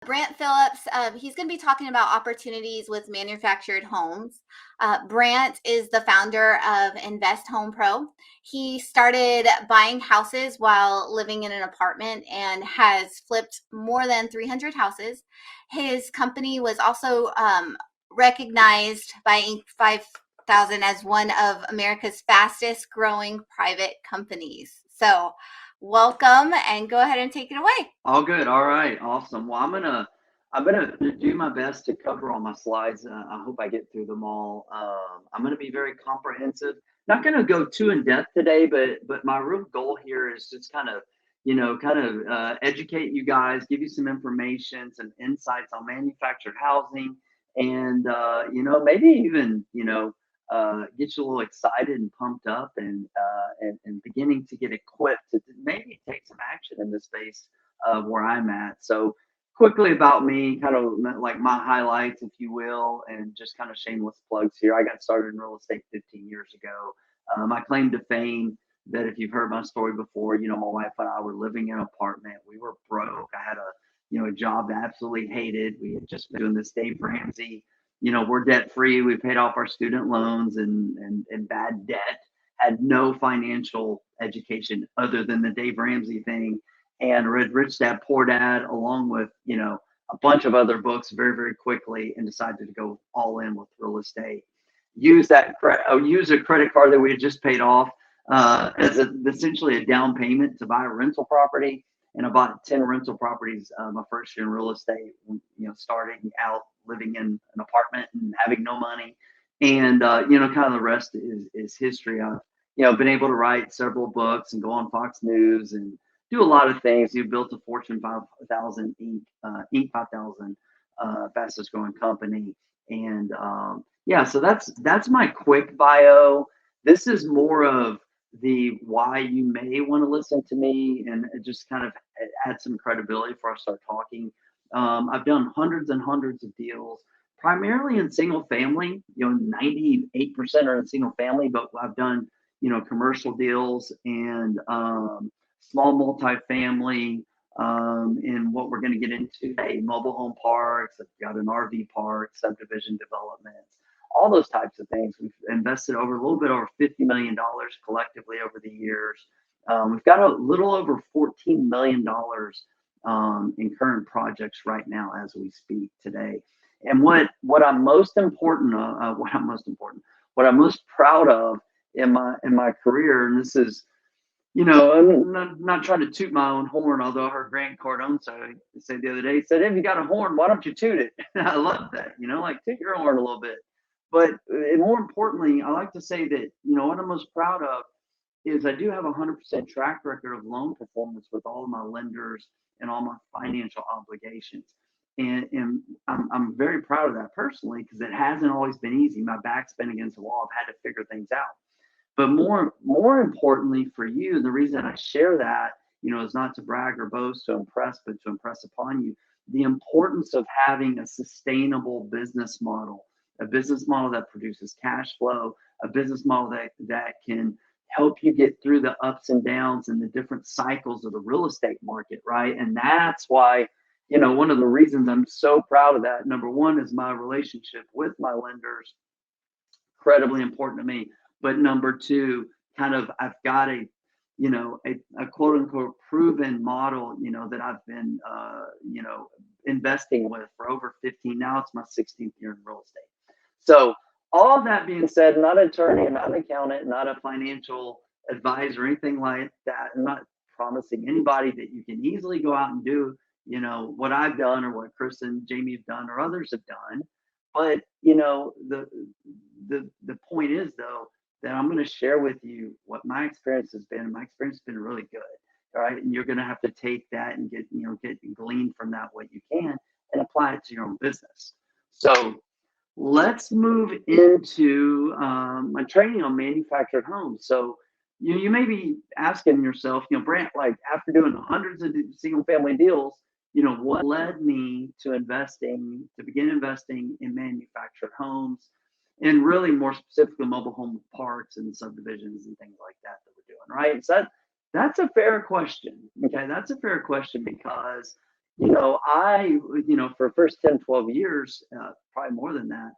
Brant Phillips. He's going to be talking about opportunities with manufactured homes. Brant is the founder of Invest Home Pro. He started buying houses while living in an apartment and has flipped more than 300 houses. His company was also recognized by Inc. 5000 as one of America's fastest growing private companies. So welcome, and go ahead and take it away. All good. All right. Awesome. Well, I'm gonna do my best to cover all my slides. I hope I get through them all. I'm gonna be very comprehensive. Not gonna go too in depth today, but my real goal here is just kind of educate you guys, give you some information, some insights on manufactured housing, and maybe even get you a little excited and pumped up and beginning to get equipped to maybe take some action in this space where I'm at. So quickly about me, kind of like my highlights, if you will, and just kind of shameless plugs here. I got started in real estate 15 years ago. My claim to fame that if you've heard my story before, my wife and I were living in an apartment. We were broke. I had a job that I absolutely hated. We had just been doing this Dave Ramsey. We're debt free. We paid off our student loans and bad debt. Had no financial education other than the Dave Ramsey thing, and read Rich Dad Poor Dad along with a bunch of other books very, very quickly, and decided to go all in with real estate. Use use a credit card that we had just paid off as essentially a down payment to buy a rental property. And I bought 10 rental properties my first year in real estate, starting out living in an apartment and having no money. And, kind of the rest is history. I've, been able to write several books and go on Fox News and do a lot of things. You built a Fortune 5000 Inc. 5000 fastest growing company. And yeah, so that's my quick bio. This is more of the why you may want to listen to me, and just kind of add some credibility before I start talking. I've done hundreds and hundreds of deals, primarily in single family. 98% are in single family, but I've done commercial deals and small multifamily, and what we're going to get into today, mobile home parks. I've got an RV park, subdivision developments, all those types of things. We've invested over a little bit over $50 million collectively over the years. We've got a little over $14 million in current projects right now as we speak today. And what I'm most proud of in my career, and this is, I'm not trying to toot my own horn, although I heard Grant Cardone say the other day, he said, "If you got a horn, why don't you toot it?" I love that, like toot your horn a little bit. But more importantly, I like to say that, what I'm most proud of is I do have a 100% track record of loan performance with all of my lenders and all my financial obligations. And I'm very proud of that personally, because it hasn't always been easy. My back's been against the wall. I've had to figure things out. But more importantly for you, the reason I share that, is not to brag or boast, to impress, but to impress upon you the importance of having a sustainable business model, a business model that produces cash flow, a business model that can help you get through the ups and downs and the different cycles of the real estate market, right? And that's why, one of the reasons I'm so proud of that, number one, is my relationship with my lenders, incredibly important to me. But number two, kind of, I've got a quote unquote proven model, that I've been, investing with for over 15. Now it's my 16th year in real estate. So all that being said, not an attorney, not an accountant, not a financial advisor, anything like that. I'm not promising anybody that you can easily go out and do, what I've done or what Chris and Jamie have done or others have done. But the point is, though, that I'm going to share with you what my experience has been. And my experience has been really good. All right. And you're going to have to take that and get glean from that what you can and apply it to your own business. So let's move into my training on manufactured homes. So you may be asking yourself, Brant, like after doing hundreds of single family deals, what led me to begin investing in manufactured homes, and really more specifically mobile home parks and subdivisions and things like that we're doing, right? So that's a fair question. Okay, that's a fair question, because for the first 10, 12 years, probably more than that,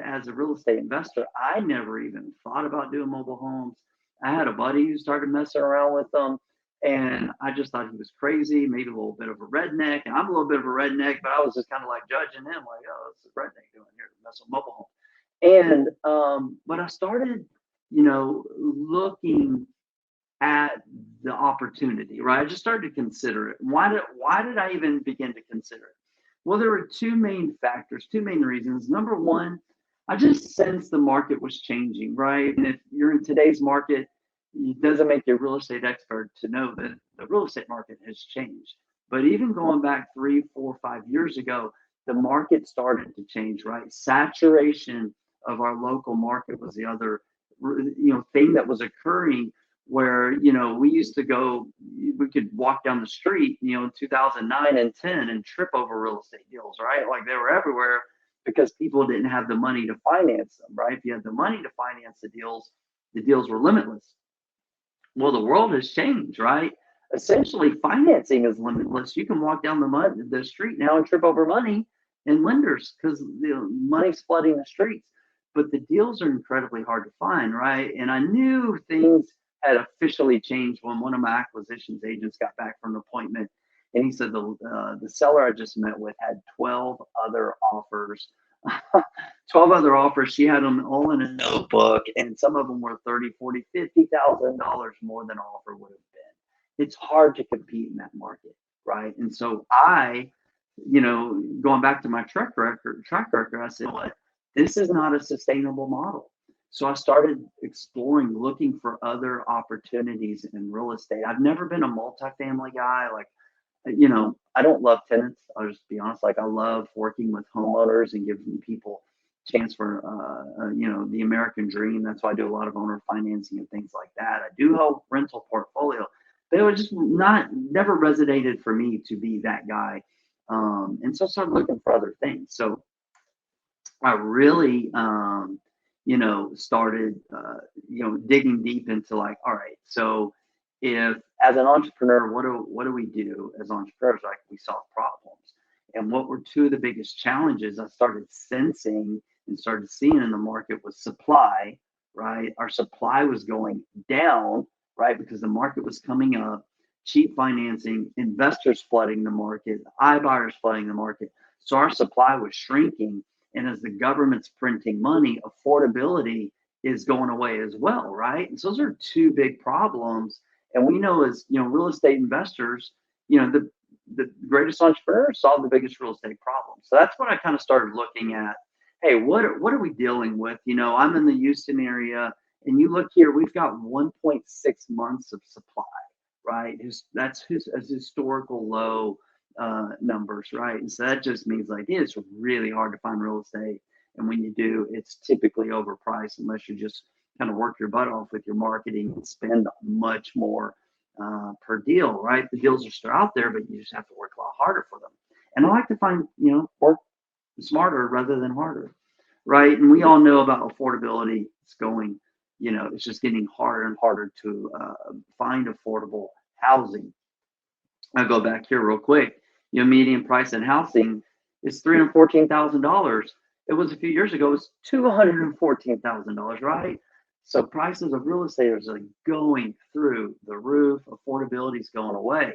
as a real estate investor, I never even thought about doing mobile homes. I had a buddy who started messing around with them, and I just thought he was crazy, maybe a little bit of a redneck. And I'm a little bit of a redneck, but I was just kind of like judging him, like, oh, what's a redneck doing here to mess with mobile homes? And but I started, looking at the opportunity, right? I just started to consider it. Why did I even begin to consider it? Well, there were two main factors, two main reasons. Number one, I just sensed the market was changing, right? And if you're in today's market, it doesn't make you a real estate expert to know that the real estate market has changed. But even going back 3, 4, 5 years ago, the market started to change, right? Saturation of our local market was the other, thing that was occurring where we used to go, we could walk down the street in 2009 and 10 and trip over real estate deals, right? Like they were everywhere because people didn't have the money to finance them, right? If you had the money to finance the deals were limitless. Well, the world has changed, right? Essentially financing is limitless. You can walk down the street now and trip over money and lenders because money's flooding the streets, but the deals are incredibly hard to find, right? And I knew things had officially changed when one of my acquisitions agents got back from an appointment, and he said the seller I just met with had 12 other offers. 12 other offers. She had them all in a notebook, and some of them were 30, 40, $50,000 more than offer would have been. It's hard to compete in that market, right? And so going back to my track record, I said, what? This is not a sustainable model. So I started exploring, looking for other opportunities in real estate. I've never been a multifamily guy. Like, I don't love tenants. I'll just be honest. Like, I love working with homeowners and giving people chance for, the American dream. That's why I do a lot of owner financing and things like that. I do help rental portfolio, but it was just never resonated for me to be that guy. And so I started looking for other things. So I really, started, digging deep into like, all right, so if as an entrepreneur, what do we do as entrepreneurs? Like we solve problems. And what were two of the biggest challenges I started sensing and started seeing in the market was supply, right? Our supply was going down, right? Because the market was coming up, cheap financing, investors flooding the market, iBuyers flooding the market. So our supply was shrinking. And as the government's printing money, affordability is going away as well, right? And so those are two big problems. And we know as real estate investors, the greatest entrepreneurs solve the biggest real estate problems. So that's when I kind of started looking at, hey, what are we dealing with? I'm in the Houston area, and you look here, we've got 1.6 months of supply, right? That's a historical low numbers, right? And so that just means like it's really hard to find real estate, and when you do, it's typically overpriced unless you just kind of work your butt off with your marketing and spend much more per deal, right? The deals are still out there, but you just have to work a lot harder for them. And I like to find, work smarter rather than harder, right? And we all know about affordability. It's going, it's just getting harder and harder to find affordable housing. I'll go back here real quick. Median price in housing is $314,000. It was a few years ago, it was $214,000, right? So prices of real estate are like going through the roof. Affordability is going away.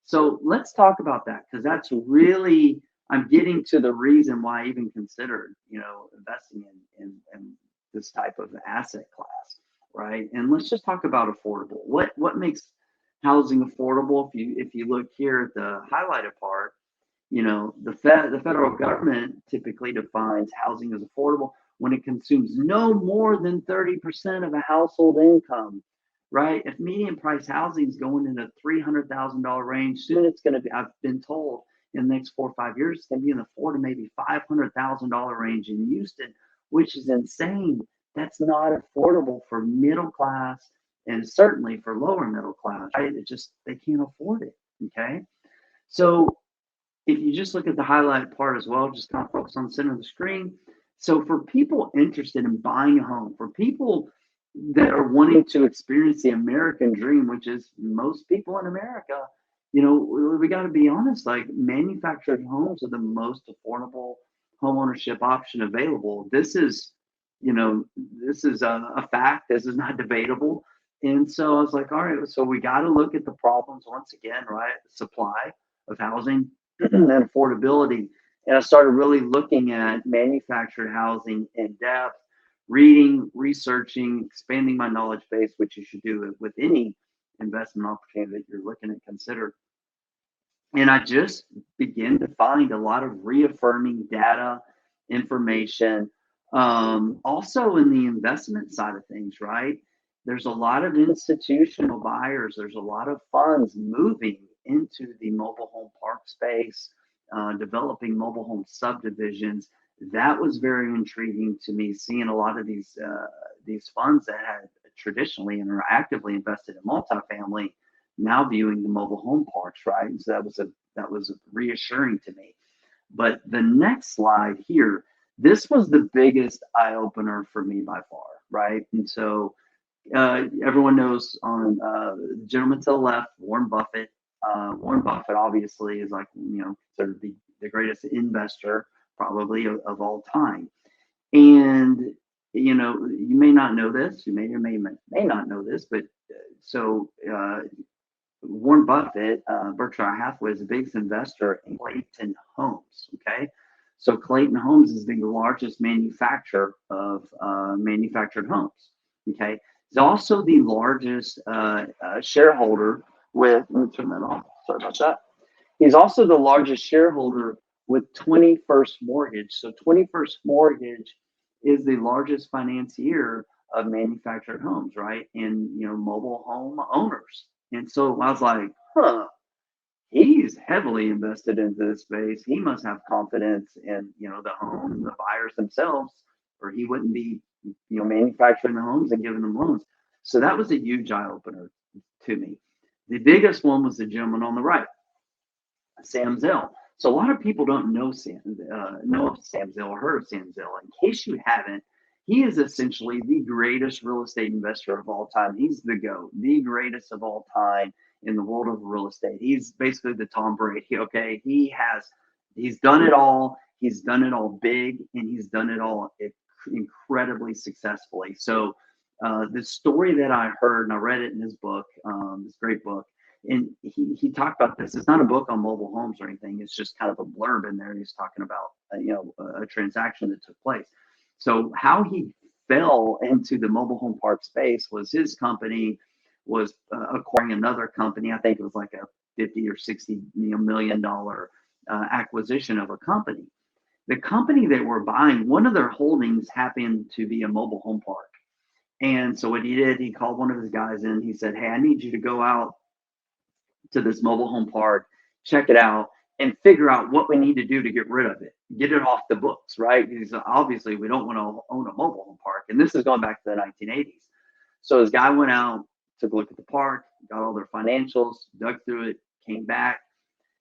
So let's talk about that, because that's really, I'm getting to the reason why I even considered, investing in this type of asset class, right? And let's just talk about affordable. What makes housing affordable? If you look here at the highlighted part, the federal government typically defines housing as affordable when it consumes no more than 30% of a household income, right? If median price housing is going in the $300,000 range, soon it's going to be, I've been told in the next 4 or 5 years, it's going to be in the $400,000 to maybe $500,000 range in Houston, which is insane. That's not affordable for middle class and certainly for lower middle class, right? They can't afford it, okay? So if you just look at the highlight part as well, just kind of focus on the center of the screen. So for people interested in buying a home, for people that are wanting to experience the American dream, which is most people in America, we got to be honest, like manufactured homes are the most affordable homeownership option available. You know, this is a fact. This is not debatable. And so I was like, all right, so we got to look at the problems once again, right? Supply of housing and affordability. And I started really looking at manufactured housing in depth, reading, researching, expanding my knowledge base, which you should do with any investment opportunity that you're looking to consider. And I just began to find a lot of reaffirming data, information. Also, in the investment side of things, right? There's a lot of institutional buyers, there's a lot of funds moving into the mobile home park space, developing mobile home subdivisions. That was very intriguing to me, seeing a lot of these funds that had traditionally and are actively invested in multifamily now viewing the mobile home parks, right? And so that was reassuring to me. But the next slide here, this was the biggest eye opener for me by far, right? And so everyone knows on the gentleman to the left, Warren Buffett. Warren Buffett obviously is like sort of the greatest investor probably of all time. And you may not know this, you may not know this, but so Warren Buffett, Berkshire Hathaway is the biggest investor in Clayton Homes. Okay. So Clayton Homes is the largest manufacturer of manufactured homes. Okay. He's also the largest shareholder with, let me turn that off. Sorry about that. He's also the largest shareholder with 21st Mortgage. So 21st Mortgage is the largest financier of manufactured homes, right? And mobile home owners. And so I was like, huh, he's heavily invested into this space. He must have confidence in, the home, the buyers themselves, or he wouldn't be, manufacturing the homes and giving them loans. So that was a huge eye opener to me. The biggest one was the gentleman on the right, Sam Zell. So a lot of people don't know of Sam Zell or heard of Sam Zell. In case you haven't, he is essentially the greatest real estate investor of all time. He's the GOAT, the greatest of all time in the world of real estate. He's basically the Tom Brady. Okay, he's done it all. He's done it all big, and he's done it all incredibly successfully. So the story that I heard, and I read it in his book, this great book, and he talked about this. It's not a book on mobile homes or anything. It's just kind of a blurb in there. He's talking about a transaction that took place. So how he fell into the mobile home park space was his company was acquiring another company. I think it was like a 50 or 60 million dollar acquisition of a company. The company they were buying, one of their holdings happened to be a mobile home park. And so what he did, he called one of his guys in. He said, "Hey, I need you to go out to this mobile home park, check it out, and figure out what we need to do to get rid of it, get it off the books," right? Because obviously we don't want to own a mobile home park. And this is going back to the 1980s. So his guy went out, took a look at the park, got all their financials, dug through it, came back.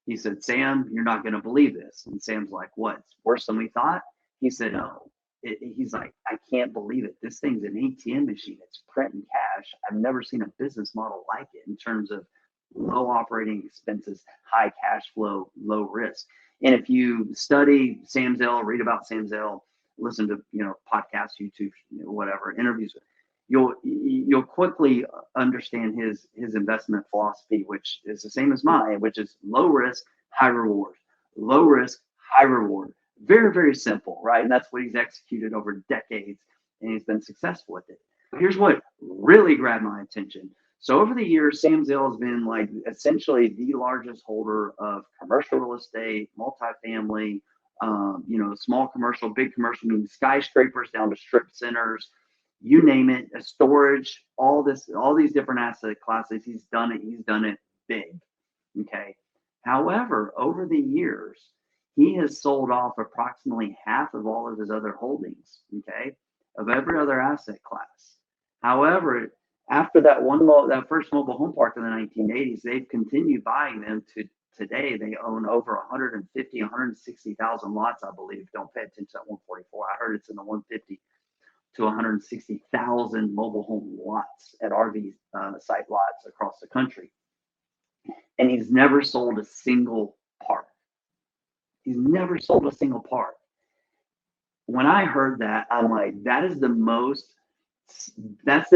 He said, "Sam, you're not going to believe this." And Sam's like, "What? It's worse than we thought?" He said, "No." He's like, "I can't believe it. This thing's an ATM machine. It's printing cash. I've never seen a business model like it in terms of low operating expenses, high cash flow, low risk." And if you study Sam Zell, read about Sam Zell, listen to podcasts, YouTube, whatever interviews, you'll quickly understand his investment philosophy, which is the same as mine, which is low risk, high reward, low risk, high reward. Very, very simple, right? And that's what he's executed over decades, and he's been successful with it. Here's what really grabbed my attention. So over the years, Sam Zell has been like essentially the largest holder of commercial real estate, multifamily, small commercial, big commercial, meaning skyscrapers down to strip centers, you name it, a storage, all these different asset classes. He's done it. He's done it big. Okay. However, over the years, he has sold off approximately half of all of his other holdings. Okay, of every other asset class. However, after that first mobile home park in the 1980s, they've continued buying them to today. They own over 150, 160,000 lots, I believe. Don't pay attention to that 144. I heard it's in the 150 to 160,000 mobile home lots at RV site lots across the country. and he's never sold a single part. He's never sold a single part. When I heard that, I'm like, that's the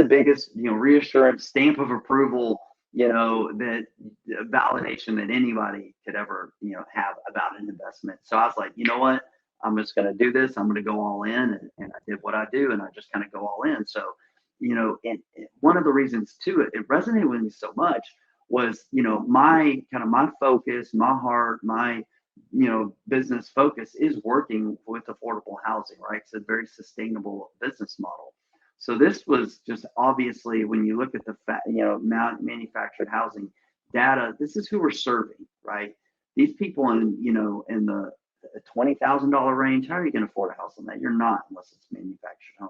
biggest, reassurance, stamp of approval, that validation that anybody could ever, have about an investment. So I was like, you know what? I'm just going to do this. I'm going to go all in. And I did what I do, and I just kind of go all in. So, and one of the reasons too, it resonated with me so much was, my focus, my heart, my business focus is working with affordable housing, right? It's a very sustainable business model. So this was just obviously, when you look at the manufactured housing data, this is who we're serving, right? These people in the $20,000 range, how are you going to afford a house on that? You're not, unless it's manufactured home.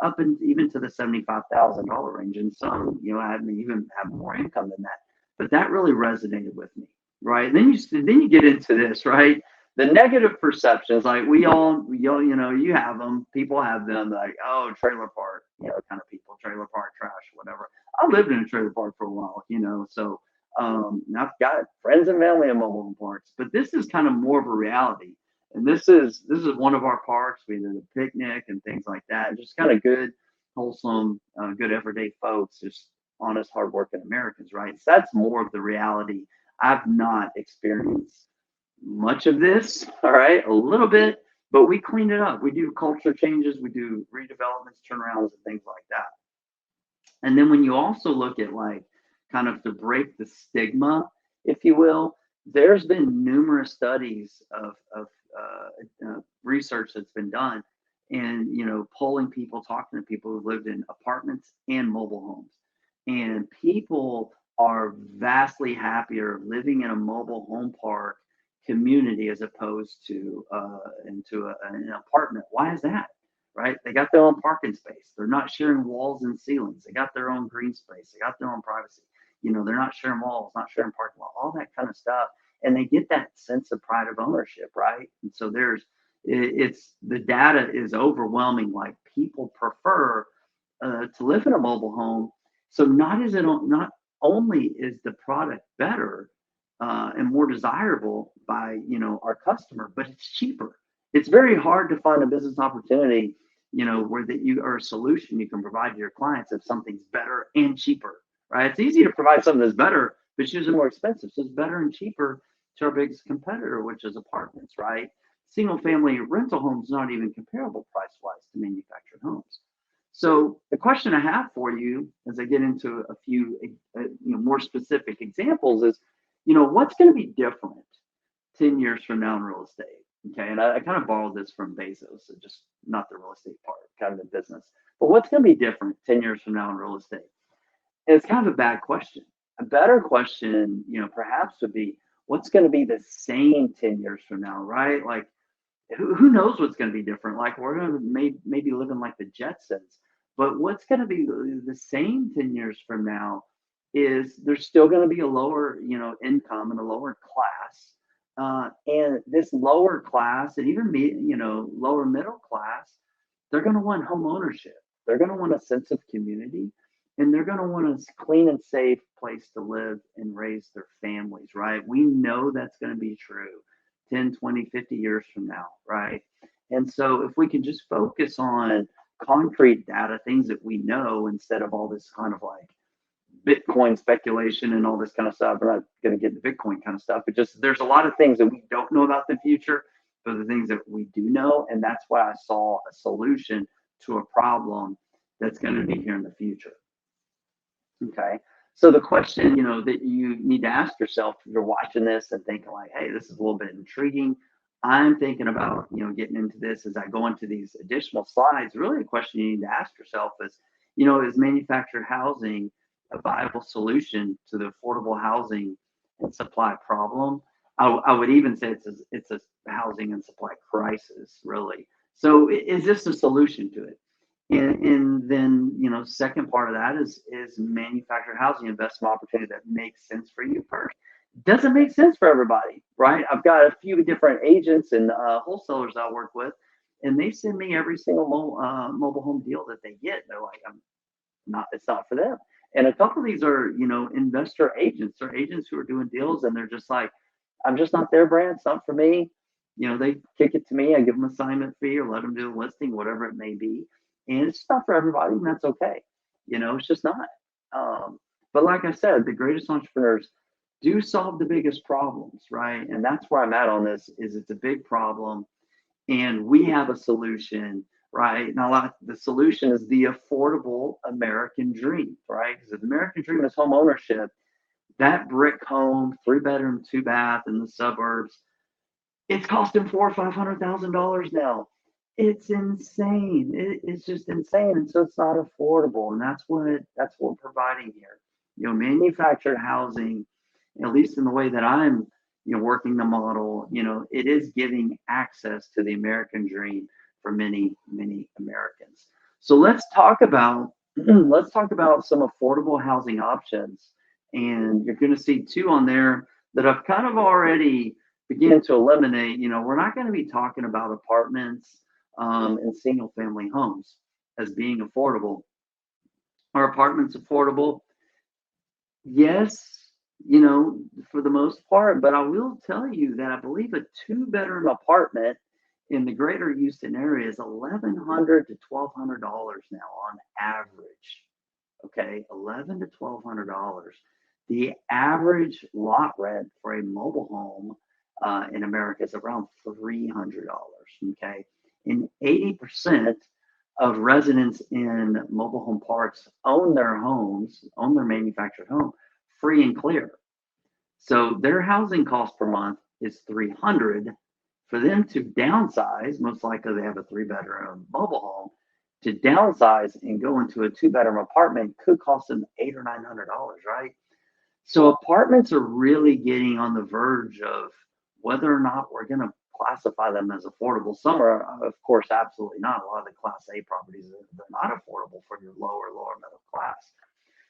Up and even to the $75,000 range, and some, have even have more income than that. But that really resonated with me, right? And then you get into this, right? The negative perceptions, like you have them, people have them, like, oh, trailer park, kind of people, trailer park trash, whatever. I lived in a trailer park for a while, so I've got friends and family in mobile home parks, but this is kind of more of a reality. And this is one of our parks. We did a picnic and things like that. Just kind of good, wholesome, good everyday folks, just honest, hardworking Americans, right? So that's more of the reality. I've not experienced much of this, all right, a little bit, but we clean it up. We do culture changes, we do redevelopments, turnarounds, and things like that. And then when you also look at, like, kind of to break the stigma, if you will, there's been numerous studies of research that's been done, and polling people, talking to people who lived in apartments and mobile homes, and people are vastly happier living in a mobile home park community as opposed to into an apartment. Why is that? Right? They got their own parking space. They're not sharing walls and ceilings. They got their own green space. They got their own privacy. They're not sharing walls, not sharing parking lot, all that kind of stuff. And they get that sense of pride of ownership, right? And so it's the data is overwhelming. Like, people prefer to live in a mobile home. So not only is the product better and more desirable by our customer, but it's cheaper. It's very hard to find a business opportunity where that you are a solution you can provide to your clients if something's better and cheaper, right? It's easy to provide something that's better, but it's usually more expensive. So it's better and cheaper to our biggest competitor, which is apartments, right? Single family rental homes not even comparable price wise to manufactured homes. So the question I have for you, as I get into a few more specific examples, is what's going to be different 10 years from now in real estate? Okay, and I kind of borrowed this from Bezos, so just not the real estate part, kind of the business. But what's going to be different 10 years from now in real estate? And it's kind of a bad question. A better question, perhaps would be, what's going to be the same 10 years from now, right? Like, who knows what's going to be different? Like, we're going to maybe living like the Jetsons, but what's going to be the same 10 years from now is there's still going to be a lower, income and a lower class. And this lower class, and even lower middle class, they're going to want home ownership. They're going to want a sense of community, and they're going to want a clean and safe place to live and raise their families, right? We know that's going to be true 10, 20, 50 years from now, right? And so if we can just focus on concrete data, things that we know, instead of all this kind of like Bitcoin speculation and all this kind of stuff. We're not going to get into Bitcoin kind of stuff, but just there's a lot of things that we don't know about the future, but the things that we do know. And that's why I saw a solution to a problem that's going to be here in the future. Okay. So the question, that you need to ask yourself if you're watching this and thinking like, hey, this is a little bit intriguing. I'm thinking about, getting into this as I go into these additional slides. Really, the question you need to ask yourself is, is manufactured housing a viable solution to the affordable housing and supply problem? I would even say it's a housing and supply crisis, really. So is this a solution to it? And then, second part of that is manufactured housing investment opportunity that makes sense for you first. Doesn't make sense for everybody, right? I've got a few different agents and wholesalers I work with, and they send me every single mobile home deal that they get. They're like, it's not for them. And a couple of these are, investor agents or agents who are doing deals, and they're just like, I'm just not there, Brand. It's not for me. They kick it to me. I give them assignment fee or let them do a listing, whatever it may be. And it's just not for everybody, and that's okay. It's just not. But like I said, the greatest entrepreneurs do solve the biggest problems, right? And that's where I'm at on this. Is it's a big problem, and we have a solution, right? Now, the solution is the affordable American dream, right? Because the American dream is home ownership. That brick home, 3 bedroom, 2 bath in the suburbs, it's costing $400,000 or $500,000 now. It's insane. It's just insane, and so it's not affordable. And that's what we're providing here. Manufactured housing, at least in the way that I'm, working the model. It is giving access to the American dream for many, many Americans. So let's talk about some affordable housing options, and you're going to see two on there that I've kind of already begin to eliminate. We're not going to be talking about apartments and single family homes as being affordable. Are apartments affordable? Yes, for the most part, but I will tell you that I believe a 2 bedroom apartment in the greater Houston area is $1,100 to $1,200 now on average. Okay, $1,100 to $1,200. The average lot rent for a mobile home in America is around $300. Okay, and 80% of residents in mobile home parks own their manufactured home free and clear. So their housing cost per month is $300. For them to downsize, most likely they have a 3 bedroom mobile home. To downsize and go into a 2 bedroom apartment could cost them $800 or $900, right? So apartments are really getting on the verge of whether or not we're going to classify them as affordable. Some are, of course, absolutely not. A lot of the Class A properties, they're not affordable for your lower middle class.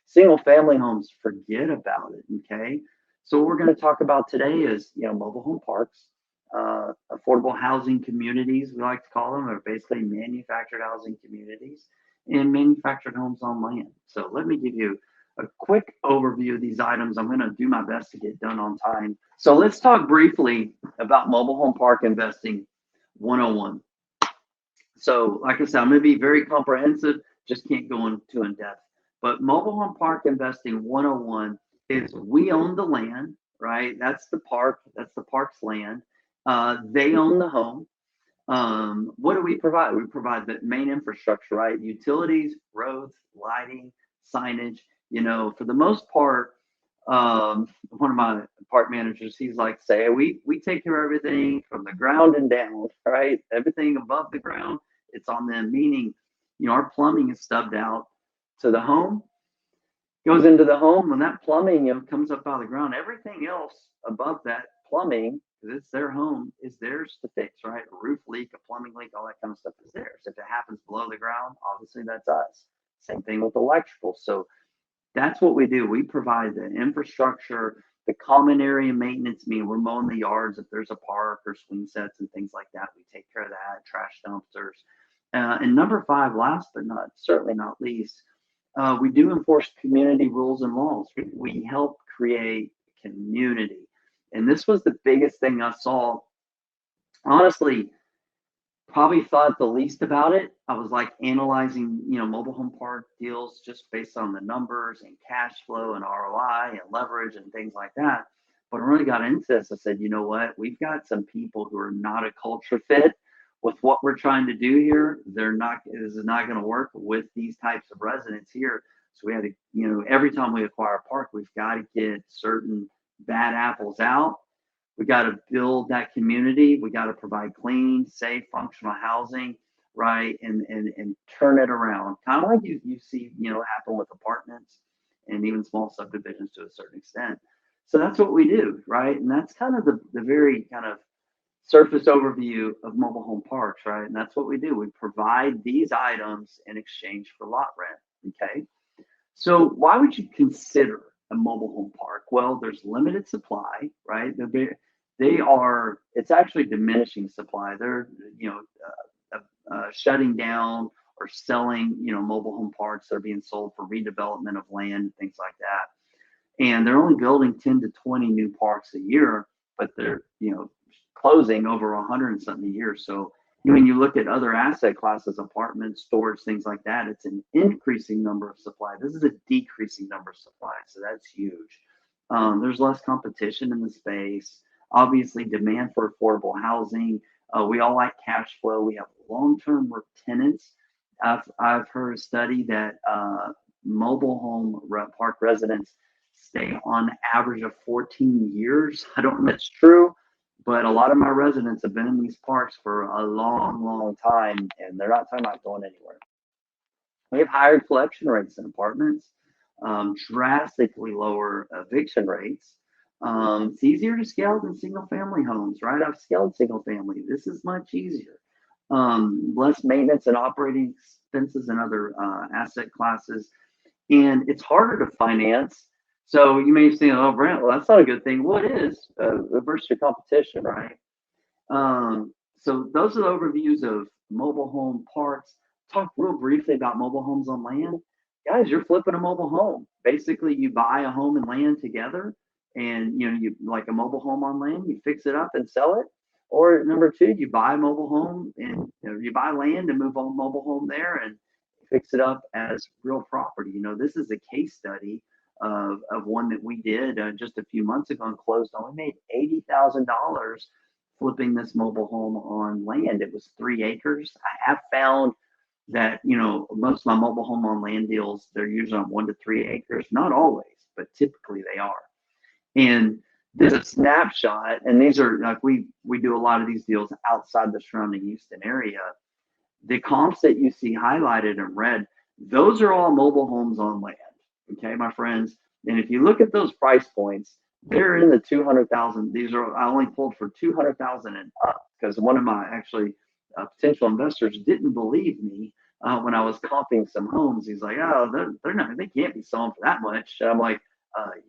Single family homes, forget about it. Okay. So what we're going to talk about today is, mobile home parks, affordable housing communities, we like to call them, are basically manufactured housing communities and manufactured homes on land. So let me give you a quick overview of these items. I'm going to do my best to get done on time. So let's talk briefly about mobile home park investing 101. So like I said, I'm going to be very comprehensive, just can't go into in depth. But mobile home park investing 101 is we own the land, right? That's the park's land. They own the home. What do we provide? We provide the main infrastructure, right? Utilities, roads, lighting, signage. For the most part, one of my park managers, he's like, say, we take care of everything from the ground and down, right? Everything above the ground, it's on them. Meaning, our plumbing is stubbed out to the home, goes into the home. When that plumbing comes up out of the ground, everything else above that plumbing, because it's their home, is theirs to fix, right? A roof leak, a plumbing leak, all that kind of stuff is theirs. If it happens below the ground, obviously that's us. Same thing with electrical. So that's what we do. We provide the infrastructure, the common area maintenance. We're mowing the yards if there's a park or swing sets and things like that. We take care of that, trash dumpsters. And number 5, last but certainly not least, we do enforce community rules and laws. We help create community. And this was the biggest thing I saw. Honestly, probably thought the least about it. I was like analyzing, mobile home park deals just based on the numbers and cash flow and ROI and leverage and things like that. But I really got into this. I said, you know what? We've got some people who are not a culture fit with what we're trying to do here. This is not going to work with these types of residents here. So we had to, every time we acquire a park, we've got to get certain bad apples out. We got to build that community. We got to provide clean, safe, functional housing, right? And turn it around. Kind of like you see, happen with apartments and even small subdivisions to a certain extent. So that's what we do, right? And that's kind of the very kind of surface overview of mobile home parks, right? And that's what we do. We provide these items in exchange for lot rent, okay? So why would you consider a mobile home park? Well, there's limited supply, right? It's actually diminishing supply. They're, shutting down are selling, mobile home parks that are being sold for redevelopment of land, things like that. And they're only building 10 to 20 new parks a year, but they're, closing over 100 and something a year. So when you look at other asset classes, apartments, storage, things like that, it's an increasing number of supply. This is a decreasing number of supply. So that's huge. There's less competition in the space. Obviously, demand for affordable housing. We all like cash flow. We have long-term tenants. I've heard a study that mobile home park residents stay on average of 14 years. I don't know if that's true, but a lot of my residents have been in these parks for a long, long time, and they're not talking about going anywhere. We have higher collection rates in apartments, drastically lower eviction rates. It's easier to scale than single family homes, right? I've scaled single family. This is much easier. Less maintenance and operating expenses and other asset classes. And it's harder to finance. So you may say, oh, Brant, well, that's not a good thing. Well, it is versus your competition, right? So those are the overviews of mobile home parks. Talk real briefly about mobile homes on land. Guys, you're flipping a mobile home. Basically, you buy a home and land together, and you like a mobile home on land, you fix it up and sell it. Or number two, you buy a mobile home and you buy land and move a mobile home there and fix it up as real property. This is a case study of one that we did just a few months ago and closed on. We made $80,000 flipping this mobile home on land. It was 3 acres. I have found that, most of my mobile home on land deals, they're usually on 1 to 3 acres. Not always, but typically they are. And there's a snapshot, and these are like we do a lot of these deals outside the surrounding Houston area. The comps that you see highlighted in red, those are all mobile homes on land. Okay, my friends. And if you look at those price points, they're in the 200,000. These are, I only pulled for 200,000 and up because one of my potential investors didn't believe me when I was comping some homes. He's like, oh, they're not, they can't be selling for that much. And I'm like,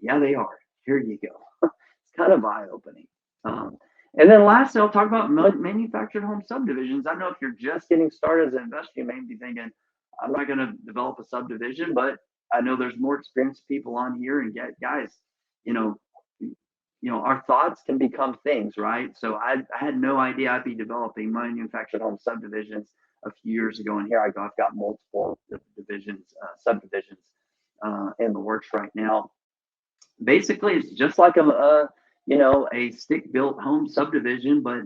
yeah, they are. Here you go. It's kind of eye-opening. And then lastly, I'll talk about manufactured home subdivisions. I know if you're just getting started as an investor, you may be thinking, I'm not going to develop a subdivision, but I know there's more experienced people on here. And guys, our thoughts can become things, right? So I had no idea I'd be developing manufactured home subdivisions a few years ago. And here I go. I've got multiple subdivisions in the works right now. Basically, it's just like a stick-built home subdivision, but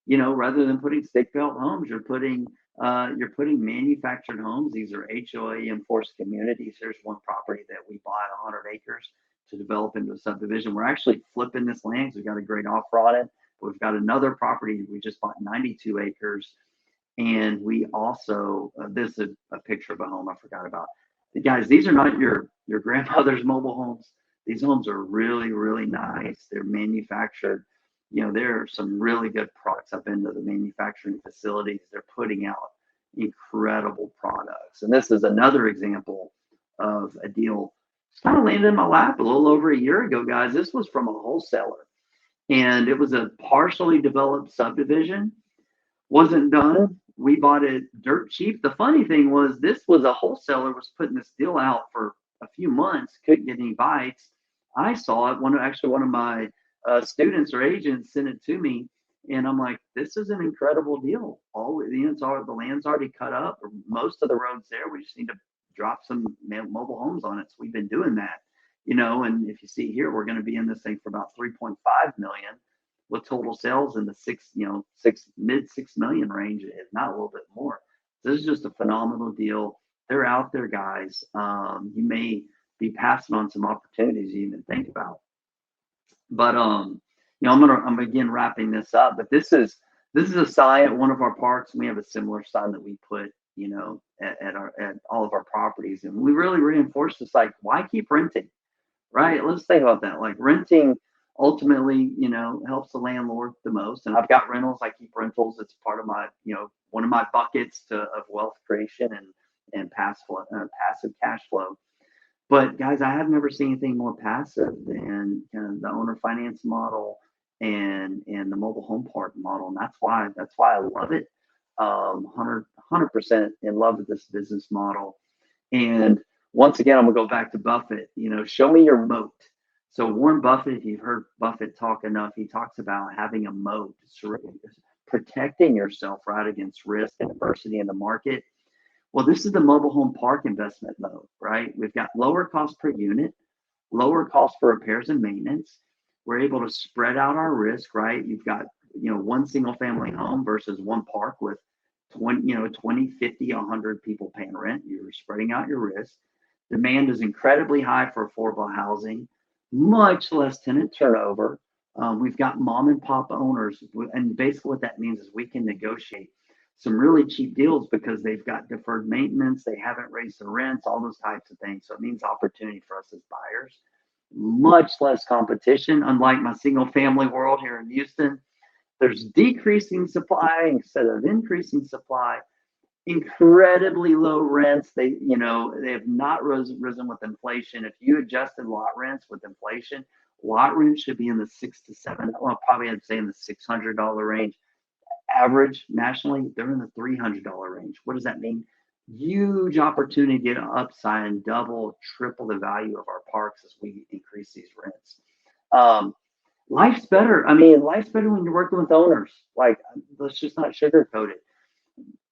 rather than putting stick-built homes, you're putting manufactured homes. These are HOA enforced communities. There's one property that we bought 100 acres to develop into a subdivision. We're actually flipping this land because we've got a great offer on it. We've got another property we just bought 92 acres, and we also this is a picture of a home I forgot about. Guys, these are not your grandmother's mobile homes. These homes are really, really nice. They're manufactured. There are some really good products. I've been to the manufacturing facilities. They're putting out incredible products. And this is another example of a deal. It's kind of landed in my lap a little over a year ago, guys. This was from a wholesaler, and it was a partially developed subdivision. Wasn't done. We bought it dirt cheap. The funny thing was, this was a wholesaler was putting this deal out for a few months, couldn't get any bites. I saw it. One of my students or agents sent it to me, and I'm like, this is an incredible deal. The land's already cut up, or most of the roads there. We just need to drop some mobile homes on it. So we've been doing that, and if you see here, we're going to be in this thing for about 3.5 million with total sales in the mid 6 million range, if not a little bit more. This is just a phenomenal deal. They're out there, guys. You may be passing on some opportunities you even think about. But I'm again wrapping this up. But this is a sign at one of our parks. We have a similar sign that we put, at all of our properties, and we really reinforce this. Like, why keep renting, right? Let's think about that. Like, renting ultimately, helps the landlord the most. And I've got rentals. I keep rentals. It's part of my, one of my buckets of wealth creation and passive cash flow. But guys, I have never seen anything more passive than the owner finance model and the mobile home park model. And that's why I love it. 100% in love with this business model. And once again, I'm gonna go back to Buffett. Show me your moat. So Warren Buffett, if you've heard Buffett talk enough, he talks about having a moat, protecting yourself right against risk and adversity in the market. Well, this is the mobile home park investment mode, right? We've got lower cost per unit, lower cost for repairs and maintenance. We're able to spread out our risk, right? You've got, one single family home versus one park with 20, 50, 100 people paying rent. You're spreading out your risk. Demand is incredibly high for affordable housing, much less tenant turnover. We've got mom and pop owners, and basically what that means is we can negotiate some really cheap deals because they've got deferred maintenance, they haven't raised the rents, all those types of things. So it means opportunity for us as buyers. Much less competition, unlike my single family world here in Houston. There's decreasing supply instead of increasing supply. Incredibly low rents. They have not risen with inflation. If you adjusted lot rents with inflation, lot rents should be in the probably I'd say in the $600 range. Average nationally, they're in the $300 range. What does that mean? Huge opportunity to get an upside and double, triple the value of our parks as we increase these rents. Life's better. Life's better when you're working with owners. Like, let's just not sugarcoat it.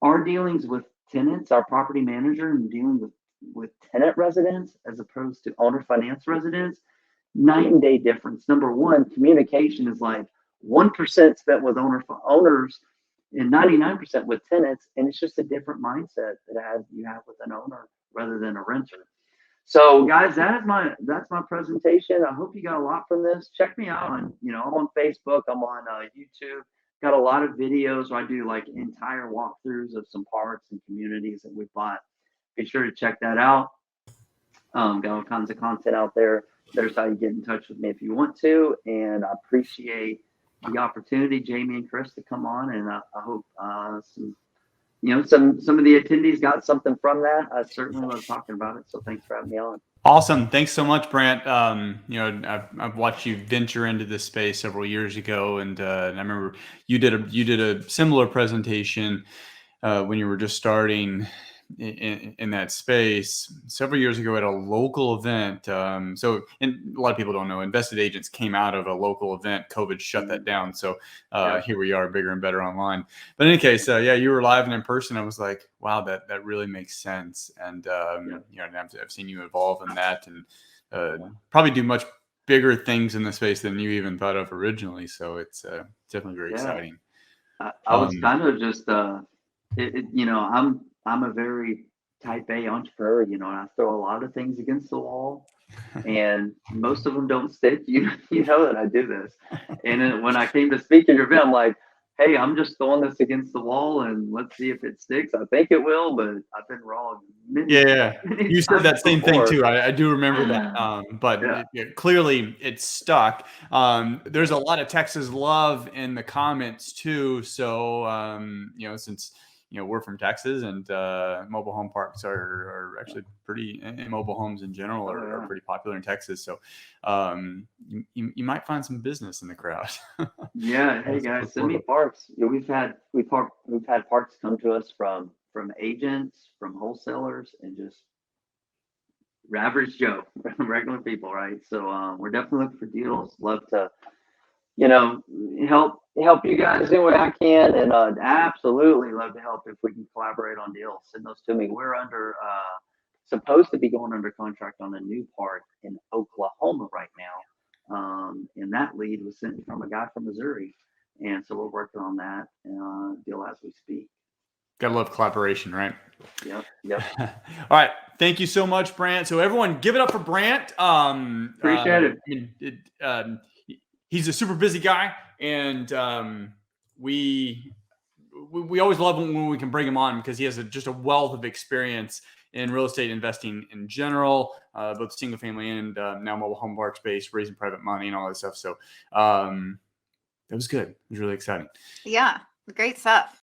Our dealings with tenants, our property manager, and dealing with tenant residents as opposed to owner finance residents, night and day difference. Number one, communication is like 1% spent with owners and 99% with tenants, and it's just a different mindset that you have with an owner rather than a renter. So, guys, that's my presentation. I hope you got a lot from this. Check me out on, I'm on Facebook, I'm on YouTube. Got a lot of videos where I do like entire walkthroughs of some parks and communities that we bought. Be sure to check that out. Got all kinds of content out there. There's how you get in touch with me if you want to. And I appreciate the opportunity, Jamie and Chris, to come on. And I hope some of the attendees got something from that. I certainly love talking about it. So thanks for having me on. Awesome. Thanks so much, Brant. I've watched you venture into this space several years ago, and I remember you did a similar presentation when you were just starting in that space several years ago at a local event. So, and a lot of people don't know, Invested Agents came out of a local event. COVID shut that down. So here we are, bigger and better online. But in any case, you were live and in person. I was like, wow, that really makes sense. And I've seen you evolve in that, and probably do much bigger things in the space than you even thought of originally. So it's definitely very exciting. I was kind of just I'm a very type A entrepreneur, and I throw a lot of things against the wall, and most of them don't stick. You know that I do this. And then when I came to speak at your event, I'm like, hey, I'm just throwing this against the wall and let's see if it sticks. I think it will, but I've been wrong. You said that same thing too. I do remember that. But clearly it's stuck. There's a lot of Texas love in the comments too. So, since we're from Texas, and mobile home parks are actually pretty, and mobile homes in general are pretty popular in Texas. So you might find some business in the crowd. Yeah. Hey guys, send me parks. We've had parks come to us from agents, from wholesalers, and just average Joe, regular people, right? So we're definitely looking for deals. Love to help you guys do what I can, and absolutely love to help if we can collaborate on deals. Send those to me. We're supposed to be going under contract on a new park in Oklahoma right now, and that lead was sent from a guy from Missouri, and so we're working on that deal as we speak. Gotta love collaboration, right? Yep. All right. Thank you so much, Brant. So everyone, give it up for Brant. Appreciate it. He's a super busy guy, and we always love him when we can bring him on because he has just a wealth of experience in real estate investing in general, both single family and now mobile home park space, raising private money and all that stuff. So it was good. It was really exciting. Yeah, great stuff.